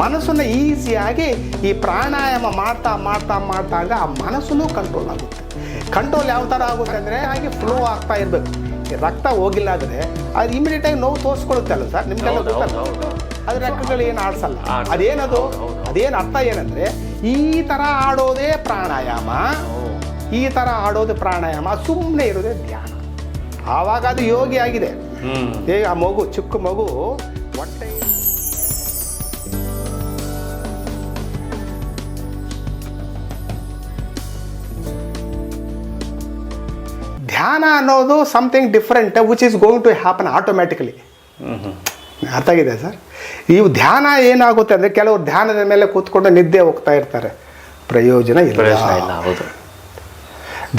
ಮನಸ್ಸನ್ನು ಈಸಿಯಾಗಿ ಈ ಪ್ರಾಣಾಯಾಮ ಮಾಡ್ತಾ ಮಾಡ್ತಾ ಮಾಡ್ತಾಗ ಆ ಮನಸ್ಸನ್ನು ಕಂಟ್ರೋಲ್ ಆಗುತ್ತೆ. ಕಂಟ್ರೋಲ್ ಯಾವ ಥರ ಆಗುತ್ತೆ ಅಂದರೆ ಹಾಗೆ ಫ್ಲೋ ಆಗ್ತಾ ಇರಬೇಕು. ರಕ್ತ ಹೋಗಿಲ್ಲ ಆದರೆ ಅದು ಇಮಿಡಿಯೇಟಾಗಿ ನೋವು ತೋರಿಸ್ಕೊಳ್ಳುತ್ತೆ ಅಲ್ಲ ಸರ್, ನಿಮಗೆಲ್ಲ ಗೊತ್ತಲ್ಲ. ಅದು ರೆಕ್ಕಗಳು ಏನು ಆಡಿಸಲ್ಲ. ಅದೇನದು, ಅದೇನು ಅರ್ಥ ಏನಂದರೆ ಈ ಥರ ಆಡೋದೇ ಪ್ರಾಣಾಯಾಮ, ಈ ಥರ ಆಡೋದು ಪ್ರಾಣಾಯಾಮ, ಸುಮ್ಮನೆ ಇರೋದೇ ಧ್ಯಾನ. ಆವಾಗ ಅದು ಯೋಗಿ ಆಗಿದೆ. ಈಗ ಆ ಮಗು, ಚಿಕ್ಕ ಮಗು ಹೊಟ್ಟೆ ಧ್ಯಾನ ಅನ್ನೋದು something different which is going to happen automatically. ಅರ್ಥ ಆಗಿದೆ ಸರ್? ಈ ಧ್ಯಾನ ಏನಾಗುತ್ತೆ ಅಂದರೆ ಕೆಲವರು ಧ್ಯಾನದ ಮೇಲೆ ಕೂತ್ಕೊಂಡು ನಿದ್ದೆ ಹೋಗ್ತಾ ಇರ್ತಾರೆ, ಪ್ರಯೋಜನ ಇಲ್ಲ.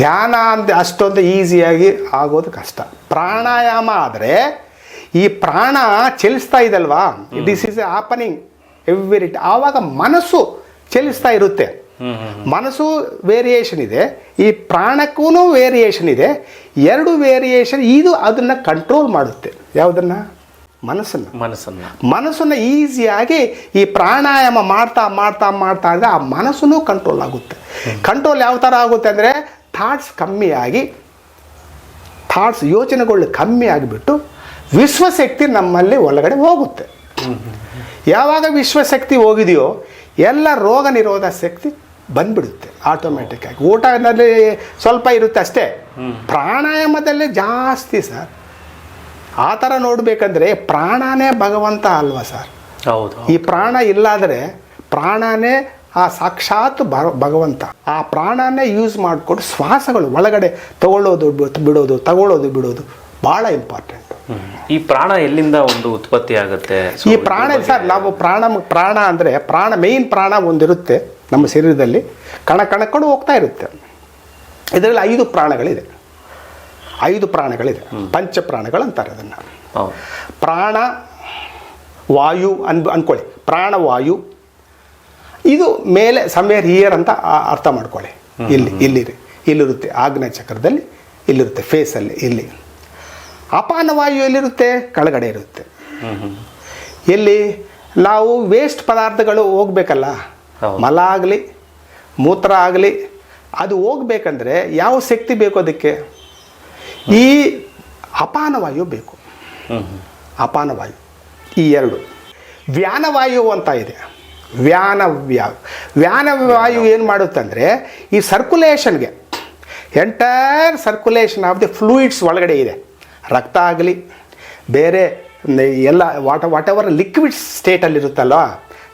ಧ್ಯಾನ ಅಂತ ಅಷ್ಟೊಂದು ಈಸಿಯಾಗಿ ಆಗೋದು ಕಷ್ಟ. ಪ್ರಾಣಾಯಾಮ ಆದರೆ ಈ ಪ್ರಾಣ ಚಲಿಸ್ತಾ ಇದಲ್ವಾ, this is happening every time. ಆವಾಗ ಮನಸ್ಸು ಚಲಿಸ್ತಾ ಇರುತ್ತೆ. ಮನಸ್ಸು ವೇರಿಯೇಷನ್ ಇದೆ, ಈ ಪ್ರಾಣಕ್ಕೂ ವೇರಿಯೇಷನ್ ಇದೆ. ಎರಡು ವೇರಿಯೇಷನ್ ಇದು ಅದನ್ನು ಕಂಟ್ರೋಲ್ ಮಾಡುತ್ತೆ. ಯಾವುದನ್ನು? ಮನಸ್ಸನ್ನು ಈಸಿಯಾಗಿ ಈ ಪ್ರಾಣಾಯಾಮ ಮಾಡ್ತಾ ಮಾಡ್ತಾ ಮಾಡ್ತಾ ಅಂದರೆ ಆ ಮನಸ್ಸನ್ನು ಕಂಟ್ರೋಲ್ ಆಗುತ್ತೆ. ಕಂಟ್ರೋಲ್ ಯಾವ ಥರ ಆಗುತ್ತೆ ಅಂದರೆ ಥಾಟ್ಸ್ ಕಮ್ಮಿಯಾಗಿ, ಥಾಟ್ಸ್ ಯೋಚನೆಗಳು ಕಮ್ಮಿ ಆಗಿಬಿಟ್ಟು ವಿಶ್ವಶಕ್ತಿ ನಮ್ಮಲ್ಲಿ ಒಳಗಡೆ ಹೋಗುತ್ತೆ. ಯಾವಾಗ ವಿಶ್ವಶಕ್ತಿ ಹೋಗಿದೆಯೋ ಎಲ್ಲ ರೋಗ ನಿರೋಧ ಶಕ್ತಿ ಬಂದ್ಬಿಡುತ್ತೆ ಆಟೋಮೆಟಿಕ್ಕಾಗಿ. ಊಟದಲ್ಲಿ ಸ್ವಲ್ಪ ಇರುತ್ತೆ ಅಷ್ಟೇ, ಪ್ರಾಣಾಯಾಮದಲ್ಲೇ ಜಾಸ್ತಿ ಸರ್. ಆ ಥರ ನೋಡಬೇಕಂದ್ರೆ ಪ್ರಾಣನೇ ಭಗವಂತ ಅಲ್ವಾ ಸರ್? ಹೌದು. ಈ ಪ್ರಾಣ ಇಲ್ಲಾದರೆ ಪ್ರಾಣನೇ ಆ ಸಾಕ್ಷಾತ್ ಭಗವಂತ. ಆ ಪ್ರಾಣನೇ ಯೂಸ್ ಮಾಡಿಕೊಂಡು ಶ್ವಾಸಗಳು ಒಳಗಡೆ ತಗೊಳ್ಳೋದು ಬಿಡೋದು, ತಗೊಳ್ಳೋದು ಬಿಡೋದು ಭಾಳ ಇಂಪಾರ್ಟೆಂಟ್. ಈ ಪ್ರಾಣ ಎಲ್ಲಿಂದ ಒಂದು ಉತ್ಪತ್ತಿ ಆಗುತ್ತೆ? ಈ ಪ್ರಾಣ ಸರ್, ನಾವು ಪ್ರಾಣ ಅಂದರೆ ಮೇಯ್ನ್ ಪ್ರಾಣ ಒಂದಿರುತ್ತೆ ನಮ್ಮ ಶರೀರದಲ್ಲಿ, ಕಣಕಣಕೊಂಡು ಹೋಗ್ತಾ ಇರುತ್ತೆ. ಇದರಲ್ಲಿ 5 ಪ್ರಾಣಗಳಿದೆ. 5 ಪ್ರಾಣಗಳಿದೆ, ಪಂಚಪ್ರಾಣಗಳು ಅಂತಾರೆ ಅದನ್ನು. ಪ್ರಾಣ ವಾಯು ಅನ್ಕೊಳ್ಳಿ. ಪ್ರಾಣವಾಯು ಇದು ಮೇಲೆ ಸಮ್ವೇರ್ ಹಿಯರ್ ಅಂತ ಅರ್ಥ ಮಾಡ್ಕೊಳ್ಳಿ. ಇಲ್ಲಿರುತ್ತೆ ಆಗ್ನೇಯ ಚಕ್ರದಲ್ಲಿ, ಇಲ್ಲಿರುತ್ತೆ ಫೇಸಲ್ಲಿ. ಇಲ್ಲಿ ಅಪಾನವಾಯು ಎಲ್ಲಿರುತ್ತೆ? ಕೆಳಗಡೆ ಇರುತ್ತೆ. ಎಲ್ಲಿ ನಾವು ವೇಸ್ಟ್ ಪದಾರ್ಥಗಳು ಹೋಗ್ಬೇಕಲ್ಲ, ಮಲ ಆಗಲಿ ಮೂತ್ರ ಆಗಲಿ, ಅದು ಹೋಗ್ಬೇಕಂದ್ರೆ ಯಾವ ಶಕ್ತಿ ಬೇಕು ಅದಕ್ಕೆ? ಈ ಅಪಾನವಾಯು ಬೇಕು. ಅಪಾನವಾಯು ಈ 2. ವ್ಯಾನವಾಯು ಅಂತ ಇದೆ. ವ್ಯಾನವಾಯು ಏನು ಮಾಡುತ್ತಂದರೆ ಈ ಸರ್ಕ್ಯುಲೇಷನ್ಗೆ, entire circulation of the fluids ಒಳಗಡೆ ಇದೆ. ರಕ್ತ ಆಗಲಿ ಬೇರೆ ಎಲ್ಲ ವಾಟ್ ಎವರ್ ಲಿಕ್ವಿಡ್ ಸ್ಟೇಟಲ್ಲಿರುತ್ತಲ್ವ,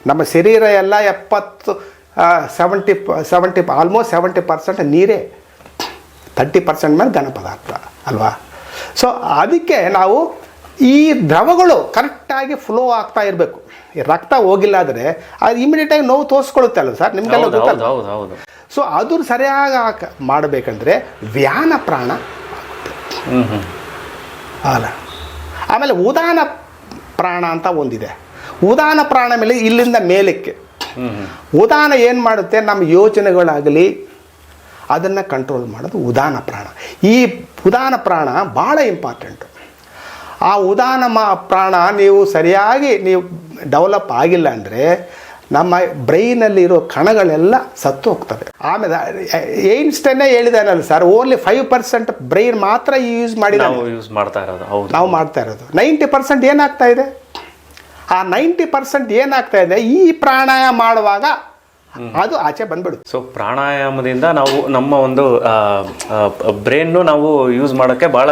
ನಮ್ಮ ಶರೀರ ಎಲ್ಲ 70 ಆಲ್ಮೋಸ್ಟ್ 70% ನೀರೇ, 30% ಮೇಲೆ ಘನ ಪದಾರ್ಥ ಅಲ್ವಾ. ಸೊ ಅದಕ್ಕೆ ನಾವು ಈ ದ್ರವಗಳು ಕರೆಕ್ಟಾಗಿ ಫ್ಲೋ ಆಗ್ತಾ ಇರಬೇಕು. ಈ ರಕ್ತ ಹೋಗಿಲ್ಲ ಆದರೆ ಅದು ಇಮಿಡಿಯೇಟಾಗಿ ನೋವು ತೋರಿಸ್ಕೊಳ್ಳುತ್ತೆ ಅಲ್ಲ ಸರ್, ನಿಮಗೆಲ್ಲ ಗೊತ್ತಲ್ಲ. ಸೊ ಅದು ಸರಿಯಾಗಿ ಮಾಡಬೇಕಂದ್ರೆ ವ್ಯಾನ ಪ್ರಾಣ ಅಲ್ಲ. ಆಮೇಲೆ ಉದಾನ ಪ್ರಾಣ ಅಂತ ಒಂದಿದೆ. ಉದಾನ ಪ್ರಾಣ ಮೇಲೆ ಇಲ್ಲಿಂದ ಮೇಲಕ್ಕೆ. ಉದಾನ ಏನು ಮಾಡುತ್ತೆ? ನಮ್ಮ ಯೋಚನೆಗಳಾಗಲಿ ಅದನ್ನು ಕಂಟ್ರೋಲ್ ಮಾಡೋದು ಉದಾನ ಪ್ರಾಣ. ಈ ಉದಾನ ಪ್ರಾಣ ಭಾಳ ಇಂಪಾರ್ಟೆಂಟು. ಆ ಉದಾನ ಪ್ರಾಣ ನೀವು ಸರಿಯಾಗಿ ಡೆವಲಪ್ ಆಗಿಲ್ಲ ಅಂದರೆ ನಮ್ಮ ಬ್ರೈನಲ್ಲಿರೋ ಕಣಗಳೆಲ್ಲ ಸತ್ತು ಹೋಗ್ತವೆ. ಆಮೇಲೆ ಐನ್ಸ್ಟೈನೇ ಹೇಳಿದಾನಲ್ಲ ಸರ್, ಓನ್ಲಿ 5% ಬ್ರೈನ್ ಮಾತ್ರ ಯೂಸ್ ನಾವು ಮಾಡ್ತಾ ಇರೋದು. 90% ಏನಾಗ್ತಾ ಇದೆ? ಆ 90% ಏನಾಗ್ತಾ ಇದೆ? ಈ ಪ್ರಾಣಾಯಾಮ ಮಾಡುವಾಗ ಅದು ಆಚೆ ಬಂದ್ಬಿಡುತ್ತೆ. ಸೊ ಪ್ರಾಣಾಯಾಮದಿಂದ ನಾವು ನಮ್ಮ ಒಂದು ಬ್ರೈನ್ ನಾವು ಯೂಸ್ ಮಾಡೋಕ್ಕೆ ಬಹಳ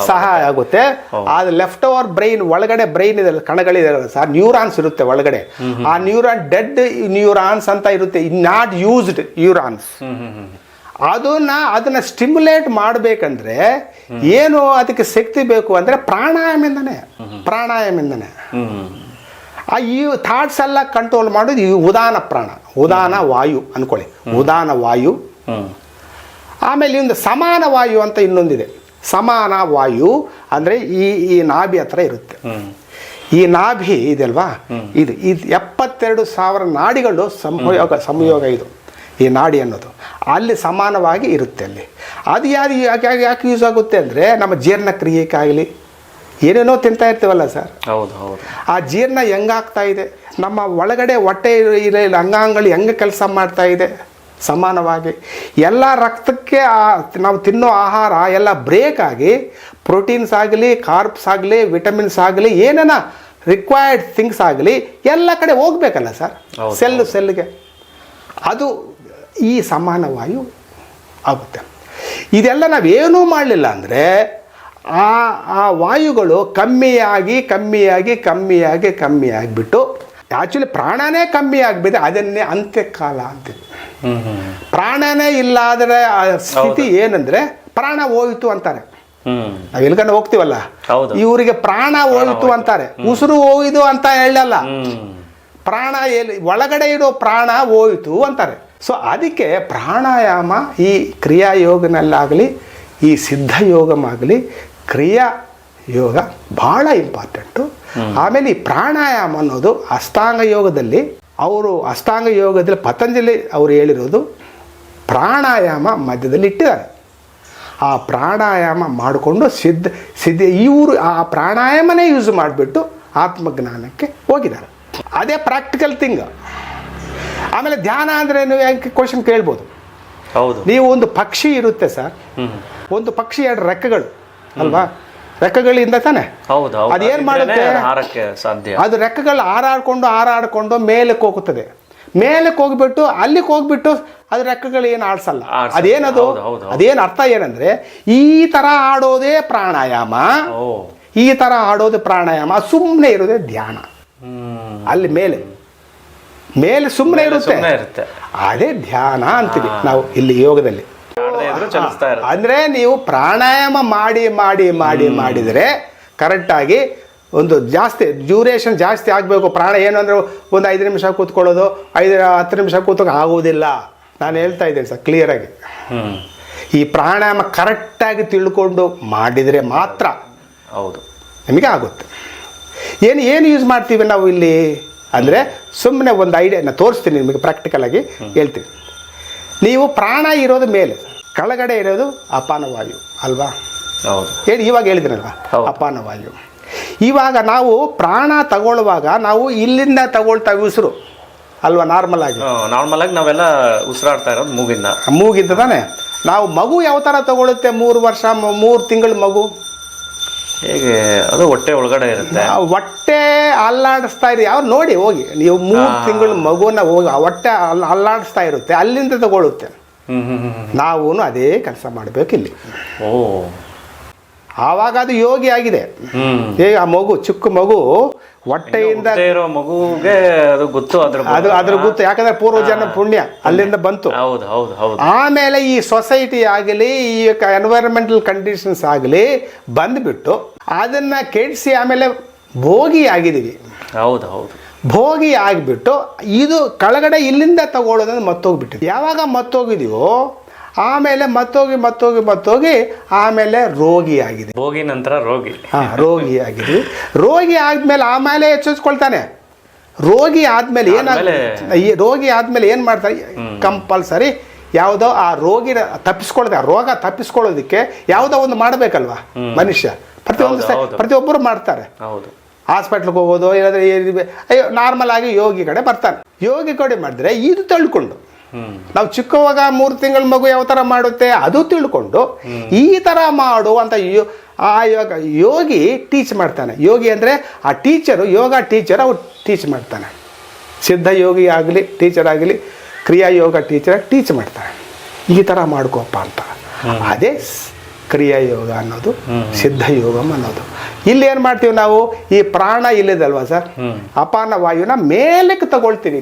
ಸಹಾಯ ಆಗುತ್ತೆ. ಅದು ಲೆಫ್ಟ್ ಓವರ್ ಬ್ರೈನ್ ಒಳಗಡೆ ಬ್ರೈನ್ ಇದೆ, ಕಣಗಳಿದೆ ಸರ್, ನ್ಯೂರಾನ್ಸ್ ಇರುತ್ತೆ ಒಳಗಡೆ. ಆ ನ್ಯೂರಾನ್ ಡೆಡ್ ನ್ಯೂರಾನ್ಸ್ ಅಂತ ಇರುತ್ತೆ, ನಾಟ್ ಯೂಸ್ಡ್ ನ್ಯೂರಾನ್ಸ್. ಅದನ್ನ ಸ್ಟಿಮ್ಯುಲೇಟ್ ಮಾಡಬೇಕಂದ್ರೆ ಏನು ಅದಕ್ಕೆ ಶಕ್ತಿ ಬೇಕು ಅಂದರೆ ಪ್ರಾಣಾಯಾಮದಿಂದನೇ. ಈ ಥಾಟ್ಸ್ ಎಲ್ಲ ಕಂಟ್ರೋಲ್ ಮಾಡೋದು ಈ ಉದಾನ ಪ್ರಾಣ, ಉದಾನ ವಾಯು ಅನ್ಕೊಳ್ಳಿ, ಉದಾನ ವಾಯು. ಆಮೇಲೆ ಒಂದು ಸಮಾನ ವಾಯು ಅಂತ ಇನ್ನೊಂದಿದೆ. ಸಮಾನ ವಾಯು ಅಂದರೆ ಈ ನಾಭಿ ಹತ್ರ ಇರುತ್ತೆ. ಈ ನಾಭಿ ಇದಲ್ವಾ, ಇದು 72,000 ನಾಡಿಗಳು ಸಂಯೋಗ ಇದು, ಈ ನಾಡಿ ಅನ್ನೋದು ಅಲ್ಲಿ ಸಮಾನವಾಗಿ ಇರುತ್ತೆ ಅಲ್ಲಿ. ಅದು ಯಾಕೆ ಯೂಸ್ ಆಗುತ್ತೆ ಅಂದರೆ ನಮ್ಮ ಜೀರ್ಣಕ್ರಿಯೆಗಾಗಲಿ ಏನೇನೋ ತಿಂತಾ ಇರ್ತೀವಲ್ಲ ಸರ್, ಹೌದು ಹೌದು. ಆ ಜೀರ್ಣ ಹೆಂಗಾಗ್ತಾ ಇದೆ, ನಮ್ಮ ಒಳಗಡೆ ಹೊಟ್ಟೆ ಇರೋ ಅಂಗಾಂಗಗಳು ಹೆಂಗೆ ಕೆಲಸ ಮಾಡ್ತಾ ಇದೆ ಸಮಾನವಾಗಿ, ಎಲ್ಲ ರಕ್ತಕ್ಕೆ ನಾವು ತಿನ್ನೋ ಆಹಾರ ಎಲ್ಲ ಬ್ರೇಕ್ ಆಗಿ ಪ್ರೋಟೀನ್ಸ್ ಆಗಲಿ, ಕಾರ್ಬ್ಸ್ ಆಗಲಿ, ವಿಟಮಿನ್ಸ್ ಆಗಲಿ, ಏನೇನ ರಿಕ್ವೈರ್ಡ್ ಥಿಂಗ್ಸ್ ಆಗಲಿ ಎಲ್ಲ ಕಡೆ ಹೋಗ್ಬೇಕಲ್ಲ ಸರ್, ಸೆಲ್ಗೆ. ಅದು ಈ ಸಮಾನ ವಾಯು ಆಗುತ್ತೆ. ಇದೆಲ್ಲ ನಾವೇನೂ ಮಾಡಲಿಲ್ಲ ಅಂದರೆ ಆ ವಾಯುಗಳು ಕಮ್ಮಿಯಾಗಿಬಿಟ್ಟು ಆ್ಯಕ್ಚುಲಿ ಪ್ರಾಣನೇ ಕಮ್ಮಿ ಆಗಿಬಿಟ್ಟು ಅದನ್ನೇ ಅಂತ್ಯಕಾಲ ಅಂತೀವಿ. ಪ್ರಾಣನೇ ಇಲ್ಲ ಆದರೆ ಆ ಸ್ಥಿತಿ ಏನಂದರೆ ಪ್ರಾಣ ಹೋಯಿತು ಅಂತಾರೆ. ನಾವು ಎಲ್ಗನ್ನ ಹೋಗ್ತೀವಲ್ಲ, ಇವರಿಗೆ ಪ್ರಾಣ ಹೋಯಿತು ಅಂತಾರೆ, ಉಸಿರು ಹೋಯ್ದು ಅಂತ ಹೇಳಲ್ಲ. ಪ್ರಾಣ ಒಳಗಡೆ ಇರೋ ಪ್ರಾಣ ಹೋಯಿತು ಅಂತಾರೆ. ಸೊ ಅದಕ್ಕೆ ಪ್ರಾಣಾಯಾಮ ಈ ಕ್ರಿಯಾಯೋಗನಲ್ಲಾಗಲಿ, ಈ ಸಿದ್ಧಯೋಗಮಾಗಲಿ, ಕ್ರಿಯಾ ಯೋಗ ಭಾಳ ಇಂಪಾರ್ಟೆಂಟು. ಆಮೇಲೆ ಈ ಪ್ರಾಣಾಯಾಮ ಅನ್ನೋದು ಅಷ್ಟಾಂಗ ಯೋಗದಲ್ಲಿ ಪತಂಜಲಿ ಅವರು ಹೇಳಿರೋದು ಪ್ರಾಣಾಯಾಮ ಮಧ್ಯದಲ್ಲಿ ಇಟ್ಟಿದ್ದಾರೆ. ಆ ಪ್ರಾಣಾಯಾಮ ಮಾಡಿಕೊಂಡು ಸಿದ್ಧ ಇವರು ಆ ಪ್ರಾಣಾಯಾಮನೇ ಯೂಸ್ ಮಾಡಿಬಿಟ್ಟು ಆತ್ಮಜ್ಞಾನಕ್ಕೆ ಹೋಗಿದ್ದಾರೆ. ಅದೇ ಪ್ರಾಕ್ಟಿಕಲ್ ಥಿಂಗ್. ಆಮೇಲೆ ಧ್ಯಾನ ಅಂದರೆ ನೀವು ಯಾಕೆ ಕ್ವಶನ್ ಕೇಳ್ಬೋದು. ಹೌದು, ನೀವು ಒಂದು ಪಕ್ಷಿ ಇರುತ್ತೆ ಸರ್, ಒಂದು ಪಕ್ಷಿ 2 ರೆಕ್ಕೆಗಳು ಅಲ್ವಾ, ರೆಕ್ಕೆಗಳಿಂದ ತಾನೆ ಅದೇನು ಮಾಡುತ್ತೆ, ಅದು ರೆಕ್ಕೆಗಳು ಹಾರಾಡ್ಕೊಂಡು ಮೇಲಕ್ಕೆ ಹೋಗುತ್ತದೆ. ಮೇಲಕ್ಕೆ ಹೋಗ್ಬಿಟ್ಟು ಅಲ್ಲಿಗೆ ಹೋಗ್ಬಿಟ್ಟು ಅದು ರೆಕ್ಕೆಗಳು ಏನು ಆಡ್ಸಲ್ಲ. ಅದೇನದು, ಅದೇನು ಅರ್ಥ ಏನಂದ್ರೆ ಈ ಥರ ಆಡೋದೇ ಪ್ರಾಣಾಯಾಮ, ಈ ಥರ ಆಡೋದು ಪ್ರಾಣಾಯಾಮ, ಸುಮ್ಮನೆ ಇರೋದೇ ಧ್ಯಾನ. ಅಲ್ಲಿ ಮೇಲೆ ಸುಮ್ಮನೆ ಇರುತ್ತೆ, ಅದೇ ಧ್ಯಾನ ಅಂತೀವಿ ನಾವು ಇಲ್ಲಿ ಯೋಗದಲ್ಲಿ. ಅಂದರೆ ನೀವು ಪ್ರಾಣಾಯಾಮ ಮಾಡಿದರೆ ಕರೆಕ್ಟಾಗಿ ಒಂದು ಡ್ಯೂರೇಷನ್ ಜಾಸ್ತಿ ಆಗಬೇಕು. ಪ್ರಾಣ ಏನು ಅಂದರೆ ಒಂದು 5 ನಿಮಿಷ ಕೂತ್ಕೊಳ್ಳೋದು, 10 ನಿಮಿಷ ಕೂತ್ಕೊಳ್ಳೋಕೆ ಆಗೋದಿಲ್ಲ. ನಾನು ಹೇಳ್ತಾ ಇದ್ದೇನೆ ಸರ್ ಕ್ಲಿಯರಾಗಿ. ಈ ಪ್ರಾಣಾಯಾಮ ಕರೆಕ್ಟಾಗಿ ತಿಳ್ಕೊಂಡು ಮಾಡಿದರೆ ಮಾತ್ರ ನಿಮಗೆ ಆಗುತ್ತೆ. ಏನು ಯೂಸ್ ಮಾಡ್ತೀವಿ ನಾವು ಇಲ್ಲಿ ಅಂದರೆ, ಸುಮ್ಮನೆ ಒಂದು ಐಡಿಯಾ ತೋರಿಸ್ತೀನಿ ನಿಮಗೆ, ಪ್ರಾಕ್ಟಿಕಲಾಗಿ ಹೇಳ್ತೀನಿ. ನೀವು ಪ್ರಾಣ ಇರೋದು ಮೇಲೆ, ಕೆಳಗಡೆ ಇರೋದು ಅಪಾನವಾಯು ಅಲ್ವಾ? ಇವಾಗ ಹೇಳಿದ್ರಲ್ವ ಅಪಾನವಾಯು. ಇವಾಗ ನಾವು ಪ್ರಾಣ ತಗೊಳ್ಳುವಾಗ ನಾವು ಇಲ್ಲಿಂದ ತಗೊಳ್ತಾವೆ ಉಸಿರು ಅಲ್ವಾ? ನಾರ್ಮಲ್ ಆಗಿ ನಾವೆಲ್ಲ ಉಸಿರಾಡ್ತಾ ಇರೋದು ಮೂಗಿಂದ ತಾನೆ. ನಾವು ಮಗು ಯಾವ ಥರ ತಗೊಳುತ್ತೆ, 3 ವರ್ಷ 3 ತಿಂಗಳ ಮಗು ಹೇಗೆ, ಅದು ಹೊಟ್ಟೆ ಒಳಗಡೆ ಇರುತ್ತೆ. ಹೊಟ್ಟೆ ಅಲ್ಲಾಡಿಸ್ತಾ ಇದೆ, ಯಾವ ನೋಡಿ ಹೋಗಿ ನೀವು 3 ತಿಂಗಳ ಮಗುನ ಹೋಗಿ ಹೊಟ್ಟೆ ಅಲ್ಲಾಡಿಸ್ತಾ ಇರುತ್ತೆ, ಅಲ್ಲಿಂದ ತಗೊಳುತ್ತೆ. ನಾವು ಅದೇ ಕೆಲಸ ಮಾಡಬೇಕು ಇಲ್ಲಿ. ಆವಾಗ ಅದು ಯೋಗಿ ಆಗಿದೆ. ಈಗ ಆ ಮಗು, ಚಿಕ್ಕ ಮಗು ಹೊಟ್ಟೆಯಿಂದ ಮಗುಗೆ ಅದು ಗೊತ್ತು, ಅದ್ರ ಗೊತ್ತು, ಯಾಕಂದ್ರೆ ಪೂರ್ವಜನ್ಮ ಪುಣ್ಯ ಅಲ್ಲಿಂದ ಬಂತು. ಆಮೇಲೆ ಈ ಸೊಸೈಟಿ ಆಗಲಿ, ಈ ಎನ್ವೈರನ್ಮೆಂಟಲ್ ಕಂಡೀಷನ್ಸ್ ಆಗಲಿ ಬಂದ್ಬಿಟ್ಟು ಅದನ್ನ ಕೆಡಿಸಿ ಆಮೇಲೆ ಭೋಗಿ ಆಗಿದ್ದೀವಿ. ಭೋಗಿ ಆಗಿಬಿಟ್ಟು ಇದು ಕೆಳಗಡೆ ಇಲ್ಲಿಂದ ತಗೊಳ್ಳೋದನ್ನು ಮತ್ತೋಗ್ಬಿಟ್ಟಿದೆ. ಯಾವಾಗ ಮತ್ತೋಗಿದೀವೋ ಆಮೇಲೆ ಮತ್ತೋಗಿ ಆಮೇಲೆ ರೋಗಿ ಆಗಿದೆ. ಭೋಗಿ ನಂತರ ರೋಗಿ. ರೋಗಿ ಆಗಿದ್ವಿ. ರೋಗಿ ಆದ್ಮೇಲೆ ಆಮೇಲೆ ಎಚ್ಚರಿಸ್ಕೊಳ್ತಾನೆ. ರೋಗಿ ಆದ್ಮೇಲೆ ಏನು ಮಾಡ್ತಾರೆ, ಕಂಪಲ್ಸರಿ ಯಾವುದೋ ಆ ರೋಗಿನ ತಪ್ಪಿಸ್ಕೊಳ್ಳೋದು, ಆ ರೋಗ ತಪ್ಪಿಸ್ಕೊಳ್ಳೋದಕ್ಕೆ ಯಾವುದೋ ಒಂದು ಮಾಡಬೇಕಲ್ವಾ ಮನುಷ್ಯ. ಪ್ರತಿಯೊಬ್ಬರು ಮಾಡ್ತಾರೆ. ಹಾಸ್ಪಿಟ್ಲಿಗೆ ಹೋಗೋದು, ಏನಾದ್ರೆ ನಾರ್ಮಲ್ ಆಗಿ ಯೋಗಿ ಕಡೆ ಬರ್ತಾನೆ. ಯೋಗಿ ಕಡೆ ಮಾಡಿದ್ರೆ ಇದು ತಿಳ್ಕೊಂಡು, ನಾವು ಚಿಕ್ಕವಾಗ 3 ತಿಂಗಳ ಮಗು ಯಾವ ಥರ ಮಾಡುತ್ತೆ ಅದು ತಿಳ್ಕೊಂಡು ಈ ಥರ ಮಾಡು ಅಂತ ಯೋಗಿ ಟೀಚ್ ಮಾಡ್ತಾನೆ. ಯೋಗಿ ಅಂದರೆ ಆ ಟೀಚರು, ಯೋಗ ಟೀಚರ್, ಅವ್ರು ಟೀಚ್ ಮಾಡ್ತಾನೆ. ಸಿದ್ಧ ಯೋಗಿ ಆಗಲಿ, ಟೀಚರ್ ಆಗಲಿ, ಕ್ರಿಯಾ ಯೋಗ ಟೀಚರ್ ಟೀಚ್ ಮಾಡ್ತಾನೆ, ಈ ಥರ ಮಾಡ್ಕೋಪ್ಪ ಅಂತ. ಅದೇ ಕ್ರಿಯಾ ಯೋಗ ಅನ್ನೋದು, ಸಿದ್ಧ ಯೋಗಮ್ ಅನ್ನೋದು. ಇಲ್ಲಿ ಏನು ಮಾಡ್ತೀವಿ ನಾವು, ಈ ಪ್ರಾಣ ಇಲ್ಲಿದಲ್ವಾ ಸರ್, ಅಪಾನ ವಾಯುನ ಮೇಲಕ್ಕೆ ತಗೊಳ್ತೀವಿ.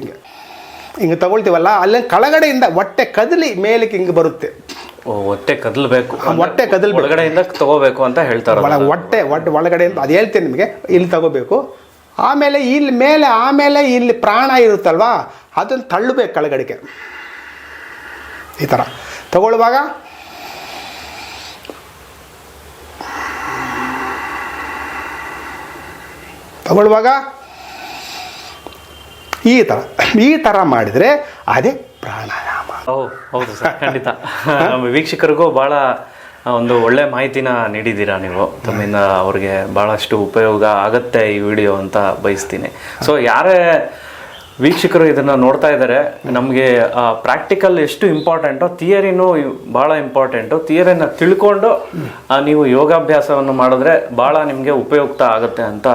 ಹಿಂಗೆ ತಗೊಳ್ತೀವಲ್ಲ, ಅಲ್ಲಿ ಕೆಳಗಡೆಯಿಂದ ಹೊಟ್ಟೆ ಕದಲಿ ಮೇಲಕ್ಕೆ ಹಿಂಗೆ ಬರುತ್ತೆ. ಹೊಟ್ಟೆ ಕದಲ್ಬೇಕು, ಹೊಟ್ಟೆ ಕದಲ್ಬೇಕು, ಒಳಗಡೆಯಿಂದ ತಗೋಬೇಕು ಅಂತ ಹೇಳ್ತಾರೆ. ಹೊಟ್ಟೆ ಒಳಗಡೆಯಿಂದ ಅದು ಹೇಳ್ತೇನೆ ನಿಮಗೆ. ಇಲ್ಲಿ ತಗೋಬೇಕು, ಆಮೇಲೆ ಇಲ್ಲಿ ಮೇಲೆ, ಆಮೇಲೆ ಇಲ್ಲಿ ಪ್ರಾಣ ಇರುತ್ತಲ್ವಾ ಅದನ್ನು ತಳ್ಳಬೇಕು ಕೆಳಗಡೆಗೆ. ಈ ಥರ ತಗೊಳ್ಳುವಾಗ ಈ ಥರ ಮಾಡಿದರೆ ಅದೇ ಪ್ರಾಣಾಯಾಮ. ಹೌದು ಸರ್, ಖಂಡಿತ. ನಮ್ಮ ವೀಕ್ಷಕರಿಗೂ ಭಾಳ ಒಂದು ಒಳ್ಳೆ ಮಾಹಿತಿನ ನೀಡಿದ್ದೀರಾ ನೀವು. ತಮ್ಮಿಂದ ಅವ್ರಿಗೆ ಭಾಳಷ್ಟು ಉಪಯೋಗ ಆಗತ್ತೆ ಈ ವಿಡಿಯೋ ಅಂತ ಬಯಸ್ತೀನಿ. ಸೊ ಯಾರೇ ವೀಕ್ಷಕರು ಇದನ್ನು ನೋಡ್ತಾ ಇದ್ದಾರೆ, ನಮಗೆ ಪ್ರಾಕ್ಟಿಕಲ್ ಎಷ್ಟು ಇಂಪಾರ್ಟೆಂಟೋ ಥಿಯರಿನೂ ಭಾಳ ಇಂಪಾರ್ಟೆಂಟು. ಥಿಯರಿನ ತಿಳ್ಕೊಂಡು ನೀವು ಯೋಗಾಭ್ಯಾಸವನ್ನು ಮಾಡಿದ್ರೆ ಭಾಳ ನಿಮಗೆ ಉಪಯುಕ್ತ ಆಗುತ್ತೆ ಅಂತ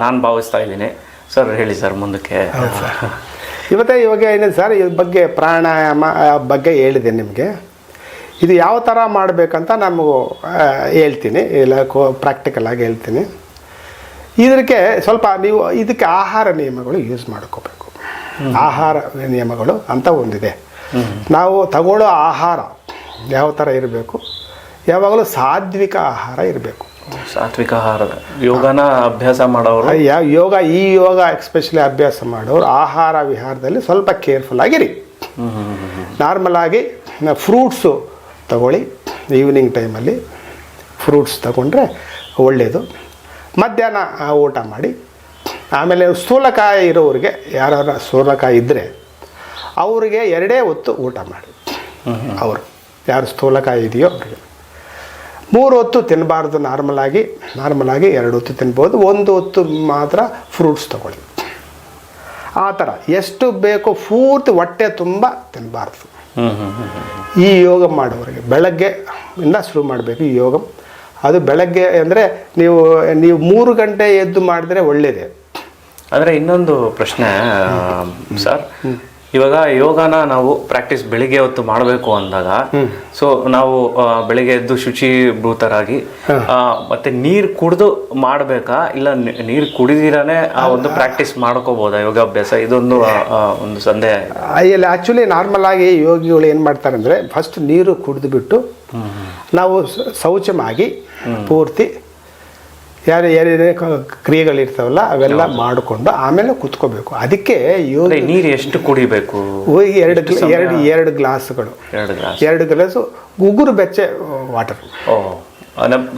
ನಾನು ಭಾವಿಸ್ತಾ ಇದ್ದೀನಿ. ಸರ್ ಹೇಳಿ ಸರ್ ಮುಂದಕ್ಕೆ. ಇವಾಗ ಏನಿದೆ ಸರ್, ಇದ್ರ ಬಗ್ಗೆ ಪ್ರಾಣಾಯಾಮ ಬಗ್ಗೆ ಹೇಳಿದೆ ನಿಮಗೆ. ಇದು ಯಾವ ಥರ ಮಾಡಬೇಕಂತ ನಮಗೂ ಹೇಳ್ತೀನಿ, ಇಲ್ಲ ಪ್ರಾಕ್ಟಿಕಲ್ ಆಗಿ ಹೇಳ್ತೀನಿ. ಇದಕ್ಕೆ ಸ್ವಲ್ಪ ನೀವು ಇದಕ್ಕೆ ಆಹಾರ ನಿಯಮಗಳು ಯೂಸ್ ಮಾಡ್ಕೋಬೇಕು. ಆಹಾರ ನಿಯಮಗಳು ಅಂತ ಒಂದಿದೆ. ನಾವು ತಗೊಳ್ಳೋ ಆಹಾರ ಯಾವ ಥರ ಇರಬೇಕು, ಯಾವಾಗಲೂ ಸಾತ್ವಿಕ ಆಹಾರ ಇರಬೇಕು. ಸಾತ್ವಿಕ ಆಹಾರ ಯೋಗನ ಅಭ್ಯಾಸ ಮಾಡೋರು, ಈ ಯೋಗ ಎಕ್ಸ್ಪೆಷಲಿ ಅಭ್ಯಾಸ ಮಾಡೋರು ಆಹಾರ ವಿಹಾರದಲ್ಲಿ ಸ್ವಲ್ಪ ಕೇರ್ಫುಲ್ ಆಗಿರಿ. ನಾರ್ಮಲ್ ಆಗಿ ಫ್ರೂಟ್ಸು ತಗೊಳ್ಳಿ. ಈವ್ನಿಂಗ್ ಟೈಮಲ್ಲಿ ಫ್ರೂಟ್ಸ್ ತಗೊಂಡ್ರೆ ಒಳ್ಳೆಯದು. ಮಧ್ಯಾಹ್ನ ಊಟ ಮಾಡಿ. ಆಮೇಲೆ ಸ್ಥೂಲಕಾಯ ಇರೋರಿಗೆ, ಯಾರು ಸ್ಥೂಲಕಾಯ ಇದ್ದರೆ ಅವರಿಗೆ 2 ಹೊತ್ತು ಊಟ ಮಾಡಿ. ಅವರು ಯಾರು ಸ್ಥೂಲಕಾಯ ಇದೆಯೋ ಅವರಿಗೆ 3 ಹೊತ್ತು ತಿನ್ನಬಾರ್ದು. ನಾರ್ಮಲಾಗಿ 2 ಹೊತ್ತು ತಿನ್ಬೋದು. 1 ಹೊತ್ತು ಮಾತ್ರ ಫ್ರೂಟ್ಸ್ ತಗೊಳ್ಳಿ. ಆ ಥರ ಎಷ್ಟು ಬೇಕೋ ಪೂರ್ತಿ ಹೊಟ್ಟೆ ತುಂಬ ತಿನ್ನಬಾರ್ದು. ಈ ಯೋಗ ಮಾಡೋರಿಗೆ ಬೆಳಗ್ಗೆ ಇಂದ ಶುರು ಮಾಡಬೇಕು ಈ ಯೋಗ. ಅದು ಬೆಳಗ್ಗೆ ಅಂದರೆ ನೀವು 3 ಗಂಟೆ ಎದ್ದು ಮಾಡಿದ್ರೆ ಒಳ್ಳೆಯದೇ. ಆದರೆ ಇನ್ನೊಂದು ಪ್ರಶ್ನೆ ಸರ್, ಇವಾಗ ಯೋಗನ ನಾವು ಪ್ರಾಕ್ಟೀಸ್ ಬೆಳಿಗ್ಗೆ ಹೊತ್ತು ಮಾಡಬೇಕು ಅಂದಾಗ, ಸೊ ನಾವು ಬೆಳಿಗ್ಗೆ ಎದ್ದು ಶುಚಿಭೂತರಾಗಿ ಮತ್ತೆ ನೀರು ಕುಡಿದು ಮಾಡಬೇಕಾ, ಇಲ್ಲ ನೀರು ಕುಡಿದಿರಾನೆ ಆ ಒಂದು ಪ್ರಾಕ್ಟೀಸ್ ಮಾಡ್ಕೋಬೋದಾ ಯೋಗಾಭ್ಯಾಸ? ಇದೊಂದು ಒಂದು ಸಂದೇಹ. ಇಲ್ಲ, ಆ್ಯಕ್ಚುಲಿ ನಾರ್ಮಲ್ ಆಗಿ ಯೋಗಿಗಳು ಏನು ಮಾಡ್ತಾರೆ ಅಂದರೆ, ಫಸ್ಟ್ ನೀರು ಕುಡಿದು ನಾವು ಶೌಚಮಾಗಿ ಪೂರ್ತಿ ಏನೇನೇ ಕ್ರಿಯೆಗಳಿರ್ತಾವಲ್ಲ ಅವೆಲ್ಲ ಮಾಡಿಕೊಂಡು ಆಮೇಲೆ ಕುತ್ಕೋಬೇಕು. ಅದಕ್ಕೆ ನೀರು ಎಷ್ಟು ಕುಡಿಬೇಕು? 2 ಗ್ಲಾಸ್ಗಳು, 2 ಗ್ಲಾಸು ಉಗುರು ಬೆಚ್ಚೆ ವಾಟರ್.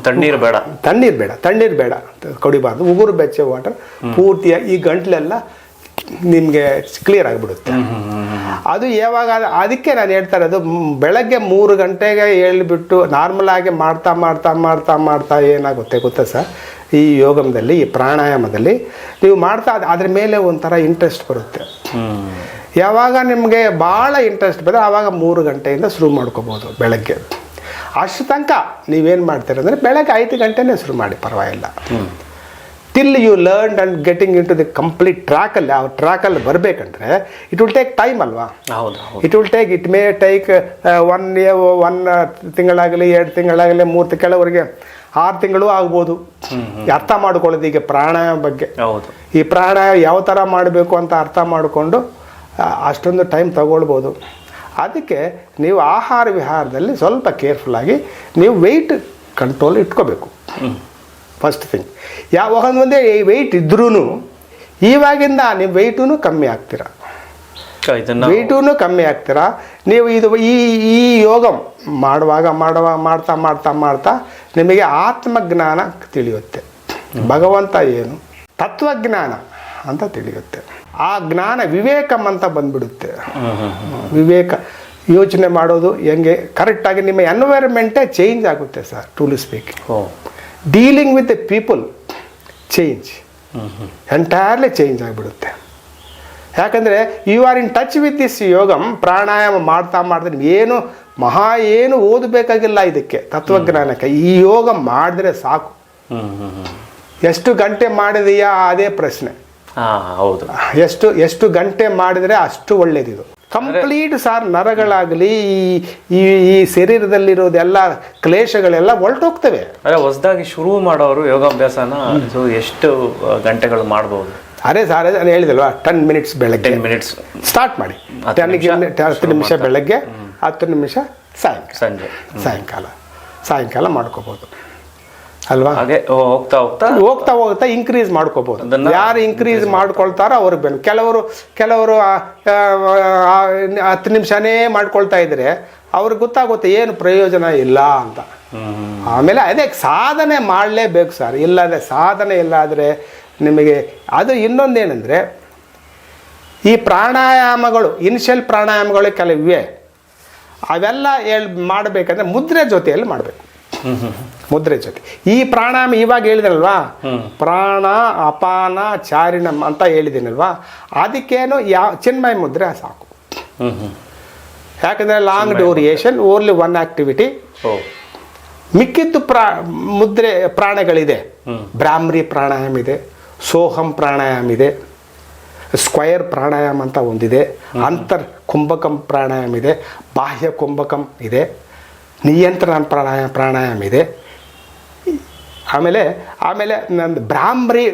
ತಣ್ಣೀರು ಬೇಡ ಕುಡಿಬಾರ್ದು. ಉಗುರು ಬೆಚ್ಚೆ ವಾಟರ್ ಪೂರ್ತಿಯಾಗಿ ಈ ಗಂಟ್ಲೆಲ್ಲ ನಿಮಗೆ ಕ್ಲಿಯರ್ ಆಗಿಬಿಡುತ್ತೆ. ಅದು ಯಾವಾಗ, ಅದಕ್ಕೆ ನಾನು ಹೇಳ್ತಾ ಇರೋದು, ಬೆಳಗ್ಗೆ 3 ಗಂಟೆಗೆ ಹೇಳ್ಬಿಟ್ಟು ನಾರ್ಮಲ್ ಆಗಿ ಮಾಡ್ತಾ ಏನಾಗುತ್ತೆ ಗೊತ್ತಾ ಸರ್, ಈ ಯೋಗದಲ್ಲಿ, ಈ ಪ್ರಾಣಾಯಾಮದಲ್ಲಿ ನೀವು ಮಾಡ್ತಾ ಅದ್ರ ಮೇಲೆ ಒಂಥರ ಇಂಟ್ರೆಸ್ಟ್ ಬರುತ್ತೆ. ಯಾವಾಗ ನಿಮಗೆ ಭಾಳ ಇಂಟ್ರೆಸ್ಟ್ ಬಂದರೆ ಆವಾಗ 3 ಗಂಟೆಯಿಂದ ಶುರು ಮಾಡ್ಕೋಬೋದು ಬೆಳಗ್ಗೆ. ಅಷ್ಟು ತನಕ ನೀವೇನು ಮಾಡ್ತೀರ ಅಂದರೆ ಬೆಳಗ್ಗೆ 5 ಗಂಟೆನೇ ಶುರು ಮಾಡಿ, ಪರವಾಗಿಲ್ಲ. Till you learn and getting in to the complete ಟ್ರ್ಯಾಕಲ್ಲಿ, ಆ ಟ್ರ್ಯಾಕಲ್ಲಿ ಬರಬೇಕಂದ್ರೆ ಇಟ್ ವಿಲ್ ಟೇಕ್ ಟೈಮ್ ಅಲ್ವಾ? ಇಟ್ ಮೇ ಟೇಕ್ 1 ತಿಂಗಳಾಗಲಿ, 2 ತಿಂಗಳಾಗಲಿ, 3 ಕೆಲವರಿಗೆ 6 ತಿಂಗಳು ಆಗ್ಬೋದು ಅರ್ಥ ಮಾಡ್ಕೊಳ್ಳೋದು ಈಗ ಪ್ರಾಣಾಯಾಮ ಬಗ್ಗೆ. ಈ ಪ್ರಾಣಾಯಾಮ ಯಾವ ಥರ ಮಾಡಬೇಕು ಅಂತ ಅರ್ಥ ಮಾಡಿಕೊಂಡು ಅಷ್ಟೊಂದು ಟೈಮ್ ತಗೊಳ್ಬೋದು. ಅದಕ್ಕೆ ನೀವು ಆಹಾರ ವಿಹಾರದಲ್ಲಿ ಸ್ವಲ್ಪ ಕೇರ್ಫುಲ್ಲಾಗಿ ನೀವು ವೆಯ್ಟ್ ಕಂಟ್ರೋಲ್ ಇಟ್ಕೋಬೇಕು. ಫಸ್ಟ್ ಥಿಂಗ್, ಯಾವಾಗ ಒಂದೇ ವೆಯ್ಟ್ ಇದ್ರೂ ಇವಾಗಿಂದ ನೀವು ವೆಯ್ಟೂ ಕಮ್ಮಿ ಆಗ್ತೀರಾ, ನೀವು ಇದು ಈ ಯೋಗ ಮಾಡ್ತಾ ನಿಮಗೆ ಆತ್ಮಜ್ಞಾನ ತಿಳಿಯುತ್ತೆ. ಭಗವಂತ ಏನು, ತತ್ವಜ್ಞಾನ ಅಂತ ತಿಳಿಯುತ್ತೆ. ಆ ಜ್ಞಾನ ವಿವೇಕಂ ಅಂತ ಬಂದ್ಬಿಡುತ್ತೆ. ವಿವೇಕ ಯೋಚನೆ ಮಾಡೋದು ಹೆಂಗೆ ಕರೆಕ್ಟಾಗಿ, ನಿಮ್ಮ ಎನ್ವೈರನ್ಮೆಂಟೇ ಚೇಂಜ್ ಆಗುತ್ತೆ sir. Truly speak, dealing with the people change, entirely change ಆಗಿಬಿಡುತ್ತೆ. ಯಾಕಂದರೆ you are in touch with this ಯೋಗಂ. ಪ್ರಾಣಾಯಾಮ ಮಾಡ್ತಾ ಏನು ಓದಬೇಕಾಗಿಲ್ಲ ಇದಕ್ಕೆ, ತತ್ವಜ್ಞಾನಕ್ಕೆ. ಈ ಯೋಗ ಮಾಡಿದ್ರೆ ಸಾಕು. ಎಷ್ಟು ಗಂಟೆ ಮಾಡಿದೆಯಾ ಅದೇ ಪ್ರಶ್ನೆ. ಹೌದು, ಎಷ್ಟು ಗಂಟೆ ಮಾಡಿದರೆ ಅಷ್ಟು ಒಳ್ಳೇದಿದು. ಕಂಪ್ಲೀಟ್ ಸಾರ್ ನರಗಳಾಗಲಿ ಈ ಶರೀರದಲ್ಲಿರೋದೆಲ್ಲ ಕ್ಲೇಶಗಳೆಲ್ಲ ಹೊರಟೋಗ್ತವೆ. ಹೊಸದಾಗಿ ಶುರು ಮಾಡೋರು ಯೋಗಾಭ್ಯಾಸನ ಎಷ್ಟು ಗಂಟೆಗಳು ಮಾಡ್ಬೋದು? ಅದೇ ಸಾರ್ ನಾನು ಹೇಳಿದಲ್ವಾ, 10 ಮಿನಿಟ್ಸ್ ಬೆಳಗ್ಗೆ, 10 ಮಿನಿಟ್ಸ್ ಸ್ಟಾರ್ಟ್ ಮಾಡಿ. 10 ನಿಮಿಷ ಬೆಳಗ್ಗೆ, 10 ನಿಮಿಷ ಸಾಯಂಕಾಲ ಮಾಡ್ಕೋಬೋದು ಅಲ್ವಾ? ಹಾಗೆ ಹೋಗ್ತಾ ಇನ್ಕ್ರೀಸ್ ಮಾಡ್ಕೋಬೋದು. ಯಾರು ಇನ್ಕ್ರೀಸ್ ಮಾಡ್ಕೊಳ್ತಾರೋ ಅವ್ರಿಗೆ ಬೇಡ. ಕೆಲವರು 10 ನಿಮಿಷನೇ ಮಾಡ್ಕೊಳ್ತಾ ಇದ್ರೆ ಅವ್ರಿಗೆ ಗೊತ್ತಾಗುತ್ತೆ ಏನು ಪ್ರಯೋಜನ ಇಲ್ಲ ಅಂತ. ಆಮೇಲೆ ಅದೇ ಸಾಧನೆ ಮಾಡಲೇಬೇಕು ಸರ್. ಸಾಧನೆ ಇಲ್ಲಾದರೆ ನಿಮಗೆ ಅದು ಇನ್ನೊಂದೇನೆಂದರೆ, ಈ ಪ್ರಾಣಾಯಾಮಗಳು ಇನಿಷಿಯಲ್ ಪ್ರಾಣಾಯಾಮಗಳು ಕೆಲವಿವೆ. ಅವೆಲ್ಲ ಮಾಡಬೇಕಂದ್ರೆ ಮುದ್ರೆ ಜೊತೆಯಲ್ಲಿ ಮಾಡಬೇಕು. ಮುದ್ರೆ ಜೊತೆ ಈ ಪ್ರಾಣಾಯಾಮ ಇವಾಗ ಹೇಳಿದ್ರಲ್ವಾ, ಪ್ರಾಣ ಅಪಾನ ಚಾರಿಣಂ ಅಂತ ಹೇಳಿದ್ದೀನಲ್ವಾ, ಅದಕ್ಕೇನು ಚಿನ್ಮಯ ಮುದ್ರೆ ಸಾಕು. ಯಾಕಂದ್ರೆ long duration, only one activity. ಮಿಕ್ಕಿದ್ದು ಮುದ್ರೆ ಪ್ರಾಣಗಳಿದೆ. ಬ್ರಾಹ್ಮರಿ ಪ್ರಾಣಾಯಾಮ ಇದೆ, ಸೋಹಂ ಪ್ರಾಣಾಯಾಮ ಇದೆ, ಸ್ಕ್ವಯರ್ ಪ್ರಾಣಾಯಾಮ ಅಂತ ಒಂದಿದೆ, ಅಂತರ್ ಕುಂಭಕಂ ಪ್ರಾಣಾಯಾಮ ಇದೆ, ಬಾಹ್ಯ ಕುಂಭಕಂ ಇದೆ, ನಿಯಂತ್ರಣ ಪ್ರಾಣಾಯಾಮ ಇದೆ. ಆಮೇಲೆ ನಂದು ಬ್ರಾಹ್ಮರಿ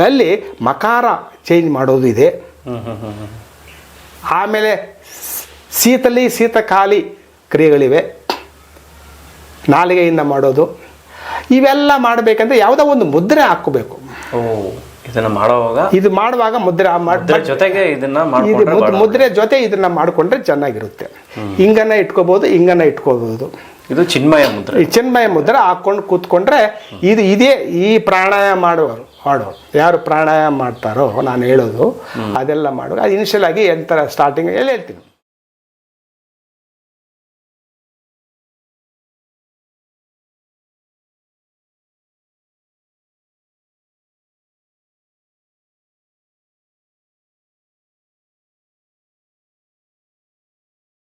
ಅಲ್ಲಿ ಮಕಾರ ಚೇಂಜ್ ಮಾಡೋದು ಇದೆ. ಆಮೇಲೆ ಶೀತಕಾಲಿ ಕ್ರಿಯೆಗಳಿವೆ, ನಾಲಿಗೆಯಿಂದ ಮಾಡೋದು. ಇವೆಲ್ಲ ಮಾಡಬೇಕಂದ್ರೆ ಯಾವುದೋ ಒಂದು ಮುದ್ರೆ ಹಾಕೋಬೇಕು. ಇದು ಮಾಡುವಾಗ ಮುದ್ರೆ ಜೊತೆ ಇದನ್ನ ಮಾಡ್ಕೊಂಡ್ರೆ ಚೆನ್ನಾಗಿರುತ್ತೆ. ಹಿಂಗನ್ನ ಇಟ್ಕೋಬಹುದು. ಇದು ಚಿನ್ಮಯ ಮುದ್ರೆ. ಈ ಚಿನ್ಮಯ ಮುದ್ರೆ ಹಾಕೊಂಡು ಕೂತ್ಕೊಂಡ್ರೆ ಇದೇ ಈ ಪ್ರಾಣಾಯಾಮ ಮಾಡೋರು ಯಾರು ಪ್ರಾಣಾಯಾಮ ಮಾಡ್ತಾರೋ ನಾನು ಹೇಳೋದು ಅದೆಲ್ಲ ಮಾಡುವ. ಅದು ಇನಿಷಿಯಲ್ ಆಗಿ ಎಂತರ ಸ್ಟಾರ್ಟಿಂಗ್ ಎಲ್ಲ ಹೇಳ್ತೀನಿ.